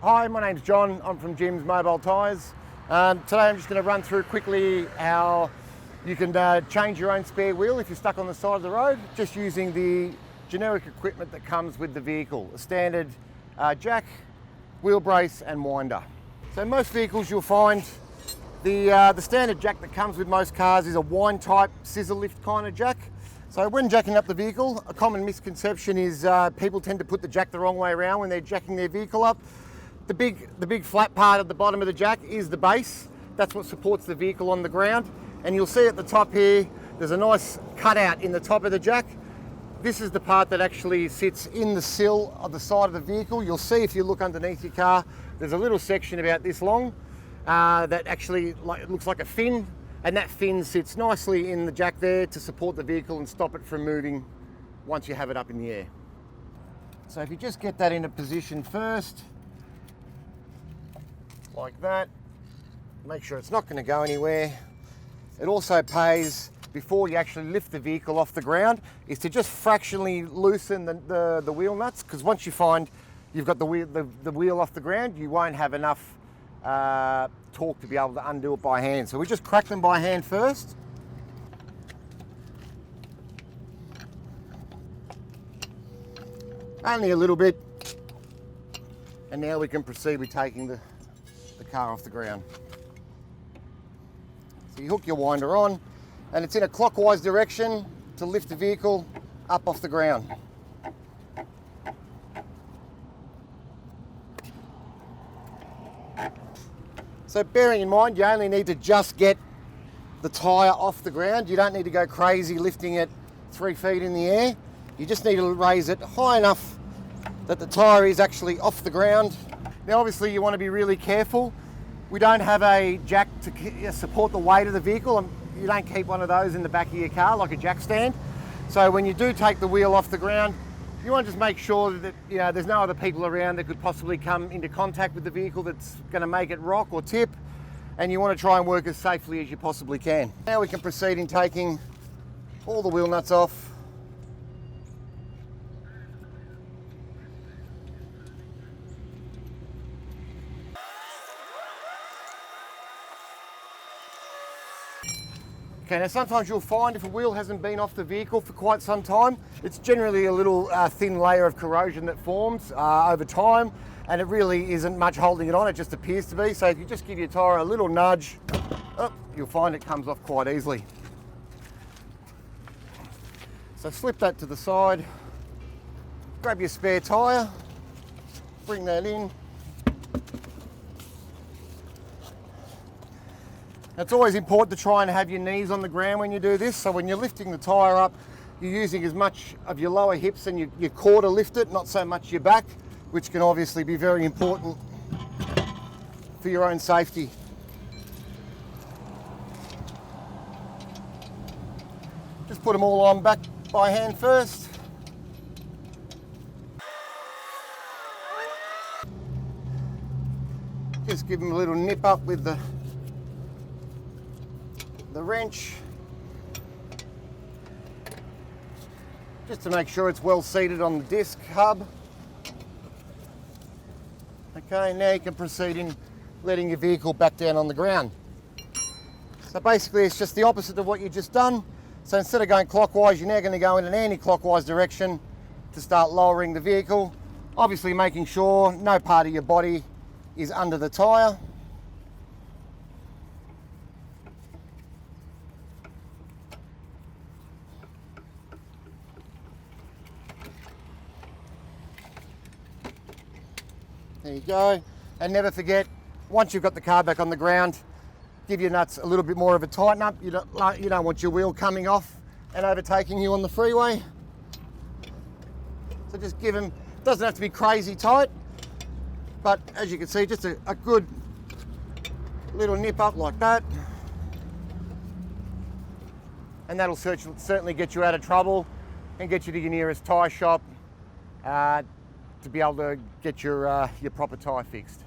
Hi, my name's John. I'm from Jim's Mobile Tyres. Today I'm just going to run through quickly how you can change your own spare wheel if you're stuck on the side of the road, just using the generic equipment that comes with the vehicle, a standard jack, wheel brace and winder. So most vehicles you'll find the standard jack that comes with most cars is a wind type scissor lift kind of jack. So when jacking up the vehicle, a common misconception is people tend to put the jack the wrong way around when they're jacking their vehicle up. The big flat part at the bottom of the jack is the base. That's what supports the vehicle on the ground. And you'll see at the top here, there's a nice cutout in the top of the jack. This is the part that actually sits in the sill of the side of the vehicle. You'll see if you look underneath your car, there's a little section about this long that actually looks like a fin. And that fin sits nicely in the jack there to support the vehicle and stop it from moving once you have it up in the air. So if you just get that into position first, like that, make sure it's not going to go anywhere. It also pays, before you actually lift the vehicle off the ground, is to just fractionally loosen the wheel nuts, because once you find you've got the wheel off the ground, you won't have enough torque to be able to undo it by hand. So we just crack them by hand first. Only a little bit. And now we can proceed with taking the car off the ground. So you hook your winder on, and it's in a clockwise direction to lift the vehicle up off the ground. So bearing in mind, you only need to just get the tyre off the ground. You don't need to go crazy lifting it 3 feet in the air. You just need to raise it high enough that the tyre is actually off the ground. Now obviously you want to be really careful. We don't have a jack to support the weight of the vehicle. You don't keep one of those in the back of your car like a jack stand. So when you do take the wheel off the ground, you want to just make sure that there's no other people around that could possibly come into contact with the vehicle that's going to make it rock or tip, and you want to try and work as safely as you possibly can. Now we can proceed in taking all the wheel nuts off. Okay, now sometimes you'll find if a wheel hasn't been off the vehicle for quite some time, it's generally a little thin layer of corrosion that forms over time, and it really isn't much holding it on, it just appears to be. So if you just give your tyre a little nudge, you'll find it comes off quite easily. So slip that to the side, grab your spare tyre, bring that in. It's always important to try and have your knees on the ground when you do this. So when you're lifting the tyre up, you're using as much of your lower hips and your core to lift it, not so much your back, which can obviously be very important for your own safety. Just put them all on back by hand first. Just give them a little nip up with the wrench, just to make sure it's well seated on the disc hub. Okay, now you can proceed in letting your vehicle back down on the ground. So basically it's just the opposite of what you've just done. So instead of going clockwise, you're now going to go in an anti-clockwise direction to start lowering the vehicle, obviously making sure no part of your body is under the tyre. There you go. And never forget, once you've got the car back on the ground, give your nuts a little bit more of a tighten up. You don't want your wheel coming off and overtaking you on the freeway. So just give them, it doesn't have to be crazy tight, but as you can see, just a good little nip up like that. And that'll certainly get you out of trouble and get you to your nearest tyre shop to be able to get your proper tyre fixed.